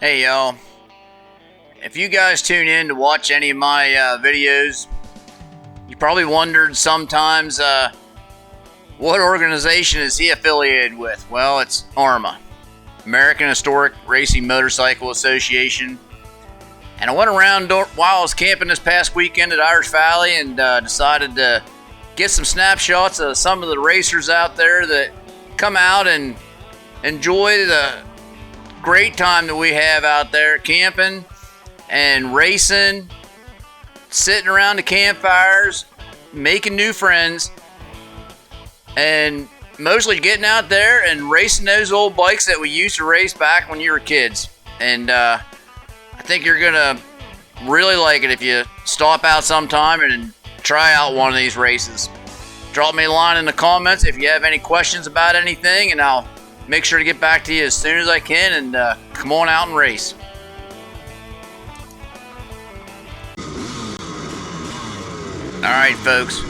Hey y'all, if you guys tune in to watch any of my videos, you probably wondered sometimes what organization is he affiliated with? Well, it's AHRMA, American Historic Racing Motorcycle Association. And I went around while I was camping this past weekend at Irish Valley and decided to get some snapshots of some of the racers out there that come out and enjoy the great time that we have out there camping and racing, sitting around the campfires, making new friends, and mostly getting out there and racing those old bikes that we used to race back when you were kids. And I think you're gonna really like it if you stop out sometime and try out one of these races. Drop me a line in the comments if you have any questions about anything, and I'll make sure to get back to you as soon as I can, and come on out and race. Alright folks,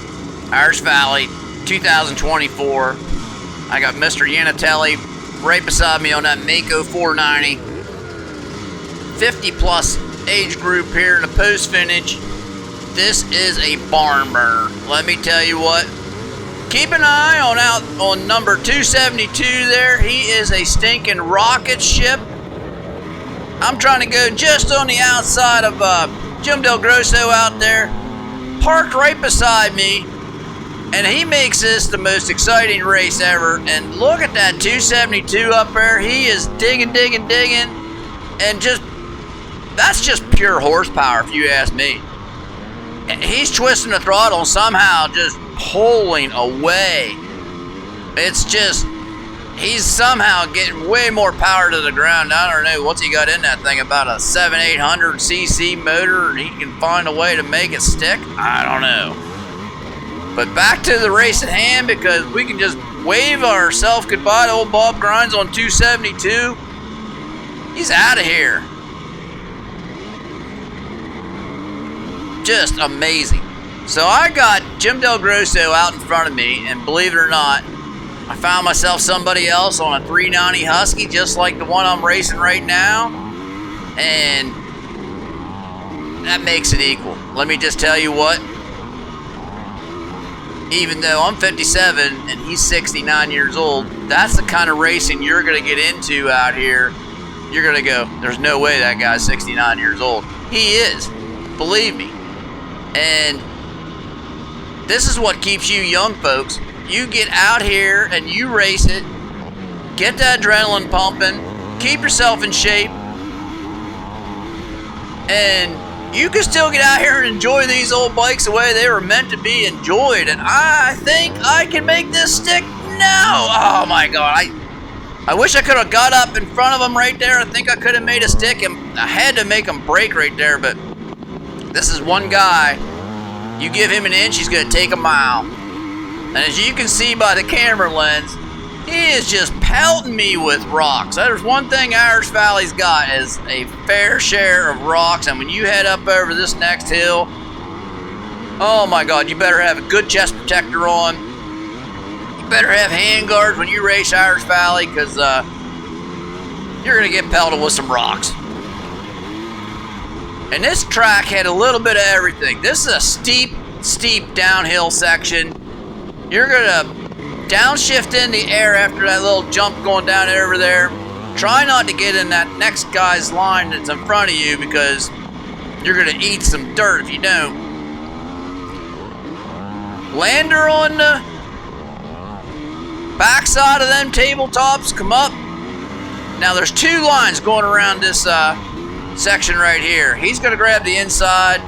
Irish Valley 2024. I got Mr. Yanatelli right beside me on that Mako 490. 50 plus age group here in the post finish. This is a barn burner. Let me tell you what. Keep an eye on number 272 there. He is a stinking rocket ship. I'm trying to go just on the outside of Jim Del Grosso out there. Parked right beside me. And he makes this the most exciting race ever. And look at that 272 up there. He is digging. And that's just pure horsepower if you ask me. He's twisting the throttle and somehow just pulling away. It's just, he's somehow getting way more power to the ground. I don't know what's he got in that thing, about a 700-800 cc motor, and he can find a way to make it stick. I don't know. But back to the race at hand, because we can just wave ourselves goodbye to old Bob Grimes on 272. He's out of here. Just amazing. So I got Jim Del Grosso out in front of me, and believe it or not, I found myself somebody else on a 390 Husky, just like the one I'm racing right now, and that makes it equal. Let me just tell you what, even though I'm 57 and he's 69 years old, that's the kind of racing you're going to get into out here. You're going to go, there's no way that guy's 69 years old. He is, believe me. And this is what keeps you young, folks. You get out here and you race it, get that adrenaline pumping, keep yourself in shape, and you can still get out here and enjoy these old bikes the way they were meant to be enjoyed. And I think I can make this stick now. Oh my God, I wish I could have got up in front of him right there. I think I could have made a stick, and I had to make him break right there, but this is one guy, you give him an inch, he's going to take a mile. And as you can see by the camera lens, he is just pelting me with rocks. There's one thing Irish Valley's got, is a fair share of rocks. And when you head up over this next hill, oh my God, you better have a good chest protector on. You better have hand guards when you race Irish Valley, because you're going to get pelted with some rocks. And this track had a little bit of everything. This is a steep downhill section. You're gonna downshift in the air after that little jump going down over there. Try not to get in that next guy's line that's in front of you, because you're gonna eat some dirt if you don't. Lander on the backside of them tabletops, come up. Now there's two lines going around this section right here. He's going to grab the inside.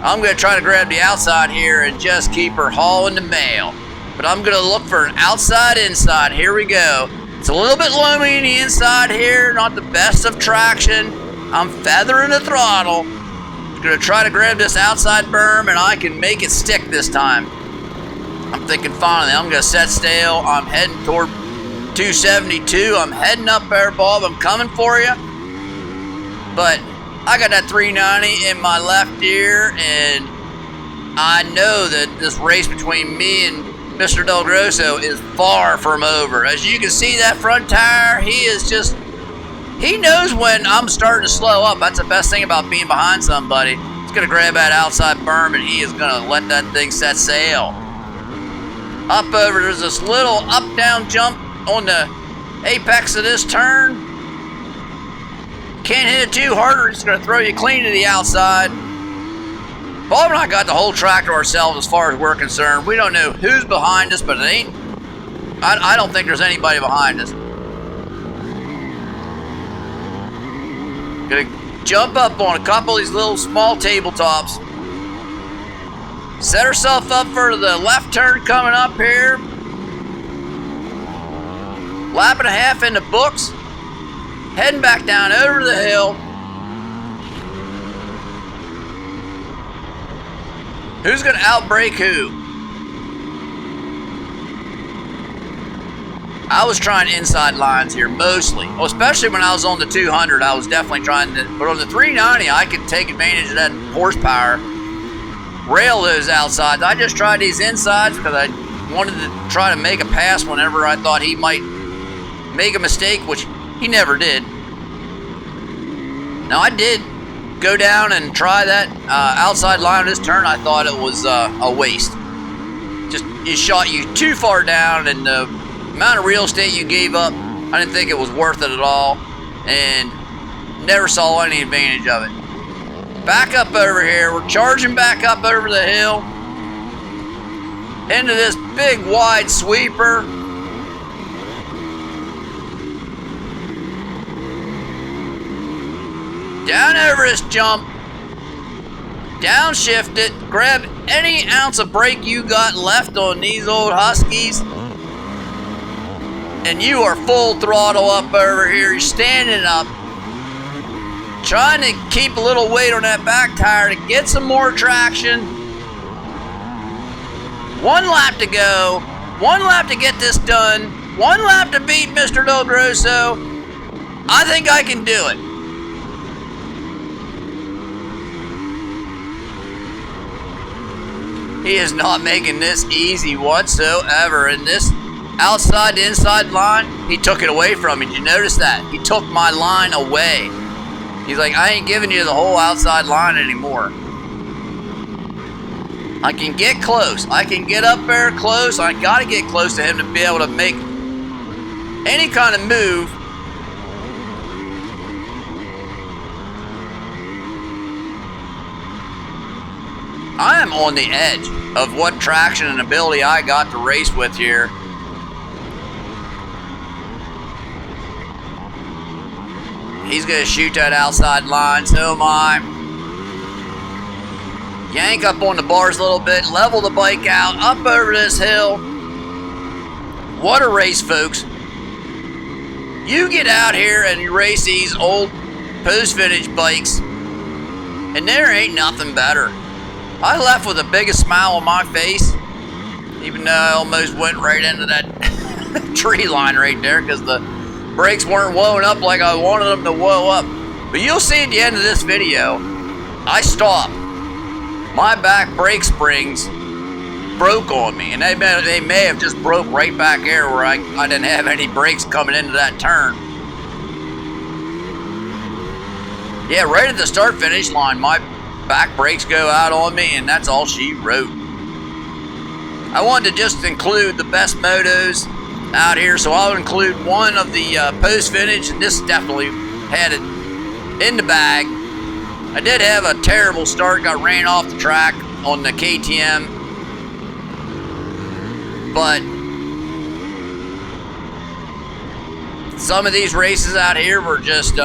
I'm going to try to grab the outside here and just keep her hauling the mail. But I'm going to look for an outside inside. Here we go. It's a little bit loamy in the inside here. Not the best of traction. I'm feathering the throttle. I'm going to try to grab this outside berm, and I can make it stick this time. I'm thinking finally I'm going to set sail. I'm heading toward 272. I'm heading up there, Bob. I'm coming for you. But I got that 390 in my left ear, and I know that this race between me and Mr. Del Grosso is far from over. As you can see, that front tire, he He knows when I'm starting to slow up. That's the best thing about being behind somebody. He's going to grab that outside berm and he is going to let that thing set sail. Up over, there's this little up-down jump on the apex of this turn. Can't hit it too hard or it's going to throw you clean to the outside. Bob and I got the whole track to ourselves as far as we're concerned. We don't know who's behind us, but it ain't. I don't think there's anybody behind us. Gonna jump up on a couple of these little small tabletops. Set herself up for the left turn coming up here. Lap and a half in the books. Heading back down over the hill. Who's going to outbrake who? I was trying inside lines here mostly. Well, especially when I was on the 200, I was definitely trying to. But on the 390, I could take advantage of that horsepower. Rail those outsides. I just tried these insides because I wanted to try to make a pass whenever I thought he might make a mistake, which he never did. Now I did go down and try that outside line of this turn. I thought it was a waste. Just it shot you too far down, and the amount of real estate you gave up, I didn't think it was worth it at all, and never saw any advantage of it. Back up over here, we're charging back up over the hill into this big wide sweeper. Down over this jump, downshift it, grab any ounce of brake you got left on these old Huskies, and you are full throttle up over here. You're standing up, trying to keep a little weight on that back tire to get some more traction. 1 lap to go, 1 lap to get this done, 1 lap to beat Mr. Del Grosso. I think I can do it. He is not making this easy whatsoever. In this outside to inside line, he took it away from me. Did you notice that? He took my line away. He's like, I ain't giving you the whole outside line anymore. I can get close. I can get up there close. I got to get close to him to be able to make any kind of move. I am on the edge of what traction and ability I got to race with here. He's going to shoot that outside line, so am I. Yank up on the bars a little bit, level the bike out, up over this hill. What a race, folks. You get out here and you race these old post-finish bikes, and there ain't nothing better. I left with the biggest smile on my face, even though I almost went right into that tree line right there because the brakes weren't wound up like I wanted them to woe up. But you'll see at the end of this video, I stopped. My back brake springs broke on me, and they may have just broke right back here where I didn't have any brakes coming into that turn. Yeah, right at the start-finish line, my back brakes go out on me, and that's all she wrote. I wanted to just include the best motos out here, so I'll include one of the post-finish, and this definitely had it in the bag. I did have a terrible start, got ran off the track on the KTM, but some of these races out here were just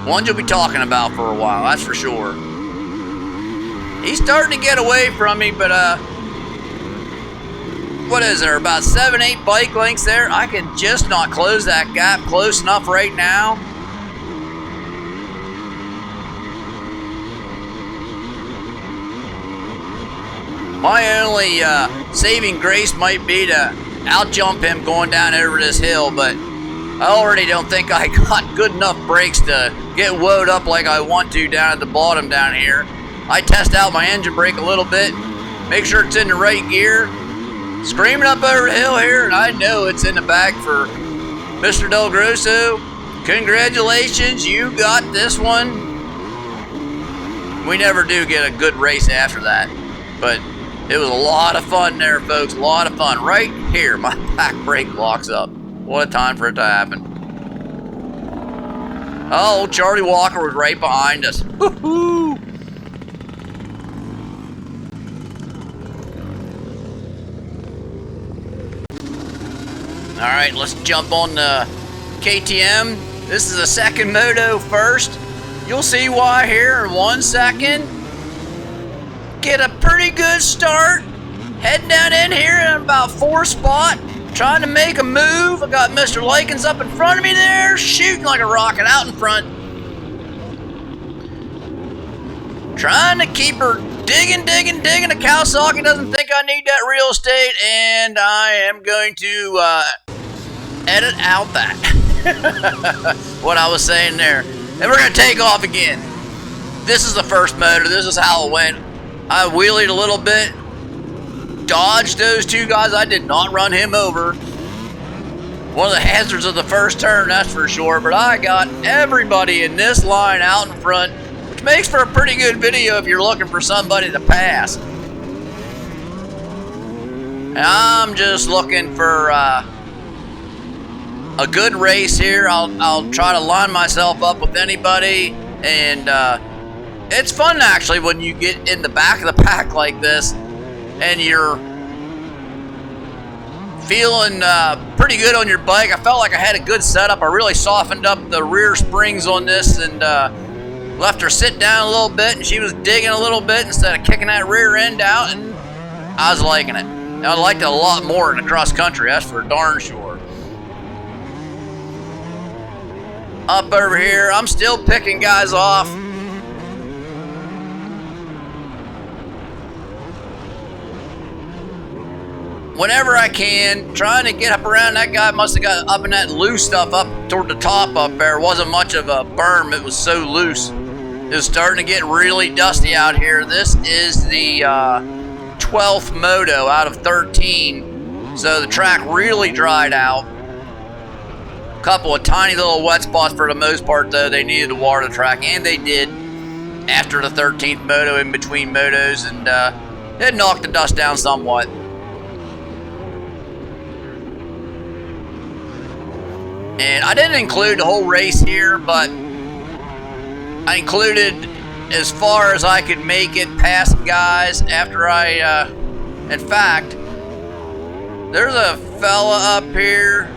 ones you'll be talking about for a while, that's for sure. He's starting to get away from me, but what is there, about 7-8 bike lengths there? I can just not close that gap close enough right now. My only saving grace might be to outjump him going down over this hill, but I already don't think I got good enough brakes to get woed up like I want to down at the bottom down here. I test out my engine brake a little bit, make sure it's in the right gear, screaming up over the hill here, and I know it's in the bag for Mr. Del Grosso, congratulations, you got this one. We never do get a good race after that, but it was a lot of fun there, folks. A lot of fun. Right here, my back brake locks up. What a time for it to happen. Oh, Charlie Walker was right behind us. Woo-hoo! All right, let's jump on the KTM. This is a second moto first. You'll see why here in 1 second. Get a pretty good start. Heading down in here in about 4th spot. Trying to make a move. I got Mr. Likens up in front of me there, shooting like a rocket out in front. Trying to keep her digging. The cow socket doesn't think I need that real estate, and I am going to edit out that. What I was saying there. And we're going to take off again. This is the first motor. This is how it went. I wheelied a little bit. Dodged those two guys. I did not run him over. One of the hazards of the first turn, that's for sure. But I got everybody in this line out in front, which makes for a pretty good video if you're looking for somebody to pass. And I'm just looking for a good race here. I'll try to line myself up with anybody, and it's fun actually when you get in the back of the pack like this and you're feeling pretty good on your bike. I felt like I had a good setup. I really softened up the rear springs on this and left her sit down a little bit, and she was digging a little bit instead of kicking that rear end out, and I was liking it. I liked it a lot more in the cross country, that's for darn sure. Up over here, I'm still picking guys off. Whenever I can, trying to get up around. That guy must have got up in that loose stuff up toward the top up there. It wasn't much of a berm, it was so loose. It was starting to get really dusty out here. This is the 12th moto out of 13, so the track really dried out. A couple of tiny little wet spots for the most part, though. They needed to water the track, and they did after the 13th moto in between motos, and it knocked the dust down somewhat. And I didn't include the whole race here, but I included as far as I could make it past guys after I, in fact, there's a fella up here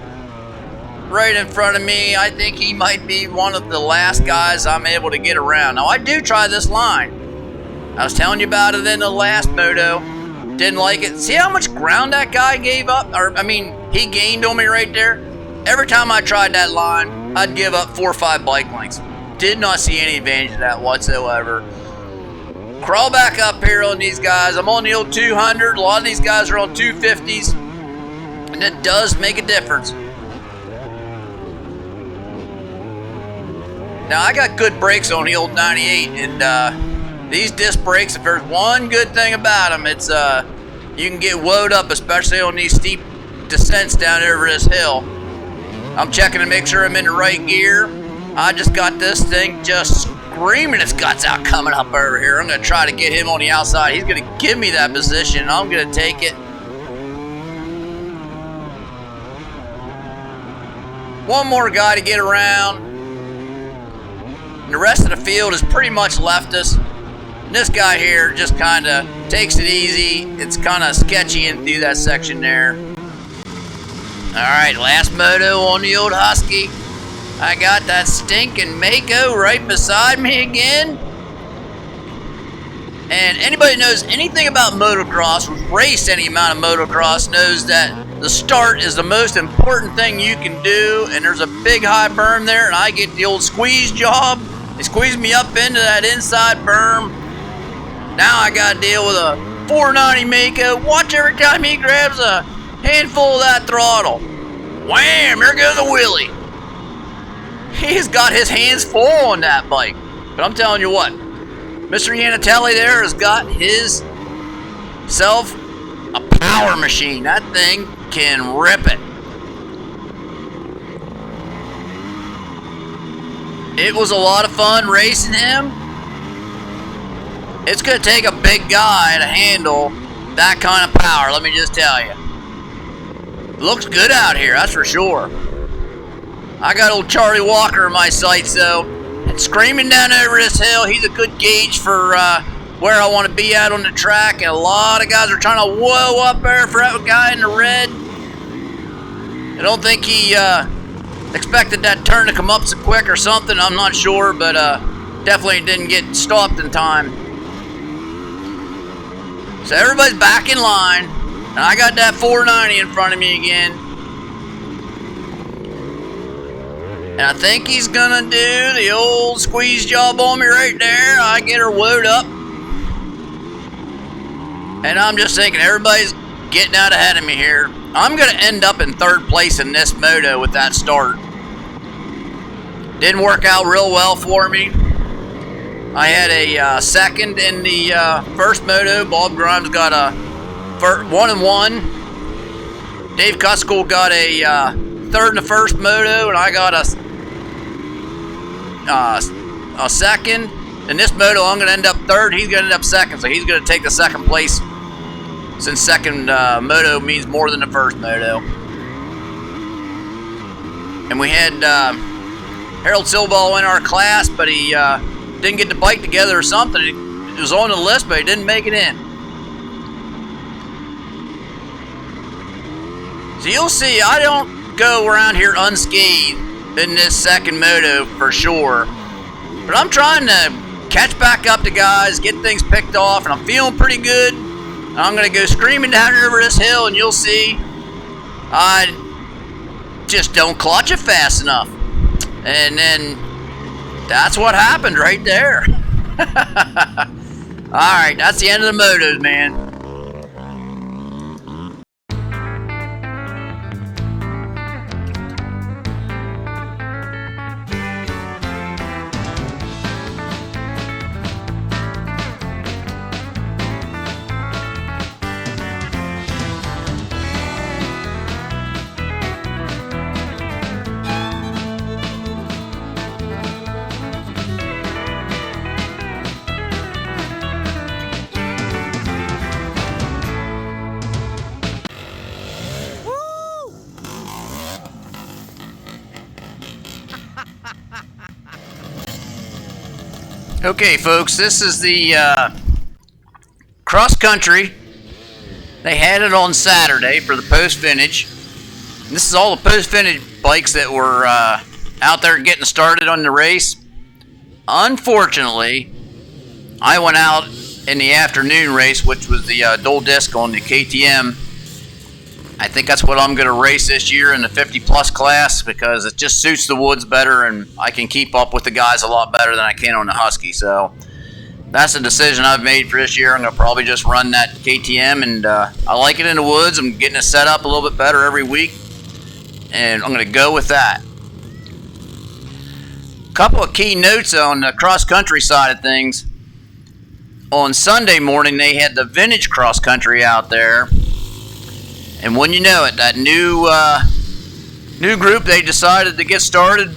right in front of me. I think he might be one of the last guys I'm able to get around. Now, I do try this line. I was telling you about it in the last moto. Didn't like it. See how much ground that guy gave up? He gained on me right there. Every time I tried that line, I'd give up 4 or 5 bike lengths. Did not see any advantage of that whatsoever. Crawl back up here on these guys. I'm on the old 200. A lot of these guys are on 250s. And it does make a difference. Now, I got good brakes on the old 98. And these disc brakes, if there's one good thing about them, it's you can get woed up, especially on these steep descents down over this hill. I'm checking to make sure I'm in the right gear. I just got this thing just screaming its guts out coming up over here. I'm going to try to get him on the outside. He's going to give me that position. I'm going to take it. One more guy to get around. And the rest of the field has pretty much left us. And this guy here just kind of takes it easy. It's kind of sketchy in through that section there. Alright, last moto on the old Husky. I got that stinking Mako right beside me again. And anybody knows anything about motocross, who's raced any amount of motocross, knows that the start is the most important thing you can do. And there's a big high berm there, and I get the old squeeze job. They squeeze me up into that inside berm. Now I got to deal with a 490 Mako. Watch every time he grabs a handful of that throttle. Wham! There goes the wheelie. He's got his hands full on that bike. But I'm telling you what, Mr. Yanatelli there has got his self a power machine. That thing can rip it. it was a lot of fun racing him. It's going to take a big guy to handle that kind of power, let me just tell you. Looks good out here, that's for sure. I got old Charlie Walker in my sights, though. And screaming down over this hill, he's a good gauge for where I want to be at on the track. And a lot of guys are trying to whoa up there for that guy in the red. I don't think he expected that turn to come up so quick or something. I'm not sure, but definitely didn't get stopped in time. So everybody's back in line. And I got that 490 in front of me again. And I think he's gonna do the old squeeze job on me right there. I get her woed up. And I'm just thinking everybody's getting out ahead of me here. I'm gonna end up in third place in this moto with that start. Didn't work out real well for me. I had a second in the first moto. Bob Grimes got a 1 and 1. Dave Cuskill got a third in the first moto, and I got a second. In this moto, I'm going to end up third. He's going to end up second, so he's going to take the second place, since second moto means more than the first moto. And we had Harold Silball in our class, but he didn't get the bike together or something. He was on the list, but he didn't make it in. So you'll see, I don't go around here unscathed in this second moto for sure. But I'm trying to catch back up to guys, get things picked off, and I'm feeling pretty good. I'm going to go screaming down over this hill, and you'll see I just don't clutch it fast enough. And then that's what happened right there. Alright, that's the end of the motos, man. Okay, folks, this is the cross country. They had it on Saturday for the post vintage. This is all the post vintage bikes that were out there getting started on the race. Unfortunately, I went out in the afternoon race, which was the dual disc on the KTM. I think that's what I'm going to race this year in the 50 plus class, because it just suits the woods better and I can keep up with the guys a lot better than I can on the Husky. So that's the decision I've made for this year. I'm going to probably just run that KTM, and I like it in the woods. I'm getting it set up a little bit better every week, and I'm going to go with that. A couple of key notes on the cross country side of things. On Sunday morning, they had the vintage cross country out there. And when you know it, that new group, they decided to get started,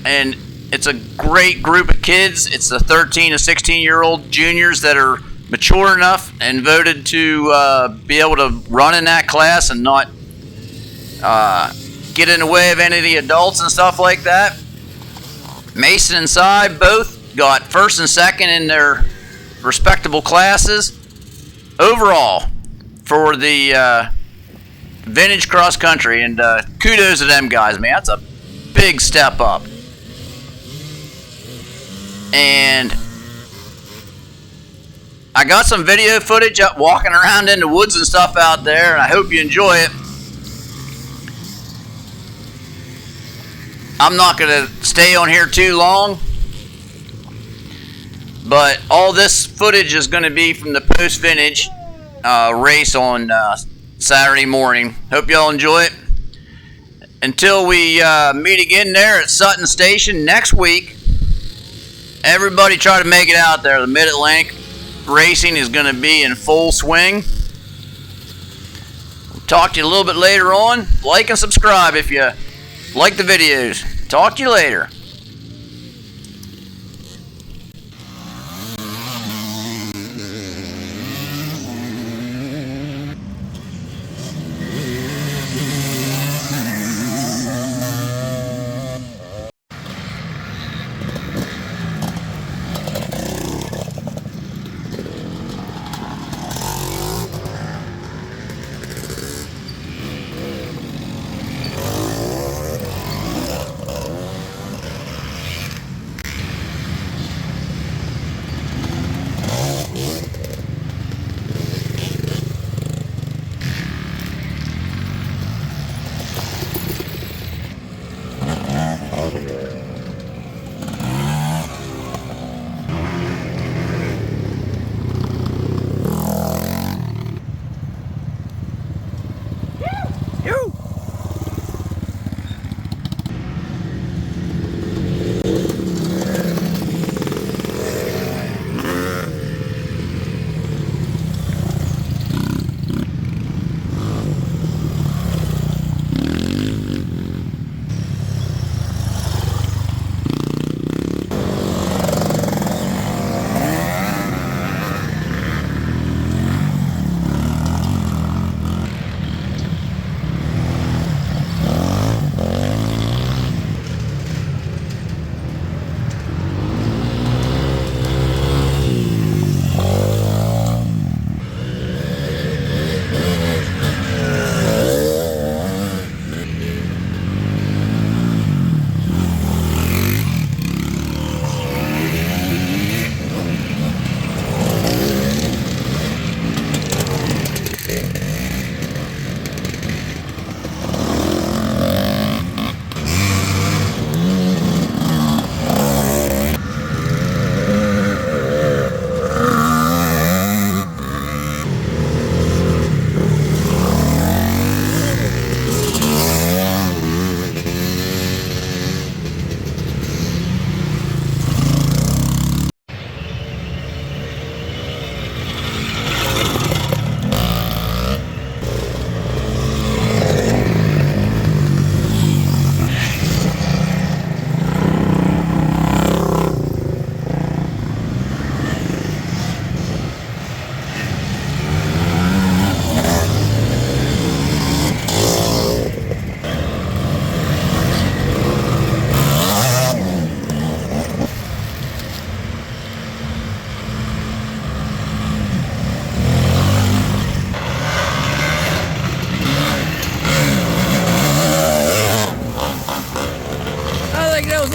and it's a great group of kids. It's the 13 to 16-year-old juniors that are mature enough and voted to be able to run in that class and not get in the way of any of the adults and stuff like that. Mason and Cy both got first and second in their respectable classes. Overall, for the vintage cross country, and kudos to them guys, man. That's a big step up. And I got some video footage up walking around in the woods and stuff out there, and I hope you enjoy it. I'm not going to stay on here too long, but all this footage is going to be from the post vintage race on Saturday morning. Hope y'all enjoy it. Until we meet again there at Sutton Station next week, everybody try to make it out there. The Mid-Atlantic racing is going to be in full swing. Talk to you a little bit later on. Like and subscribe if you like the videos. Talk to you later.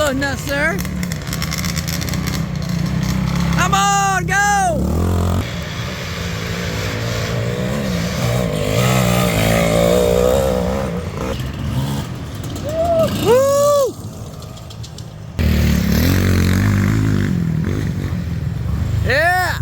Unnecessary. Come on, go! Woo! Yeah!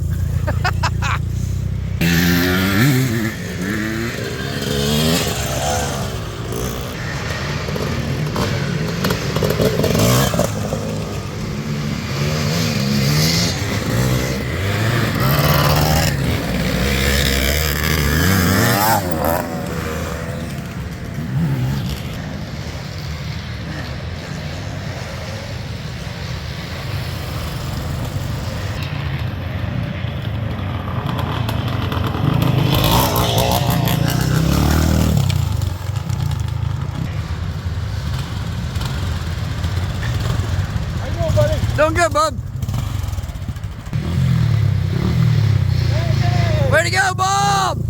Doing good, bub. Way to go, Bob!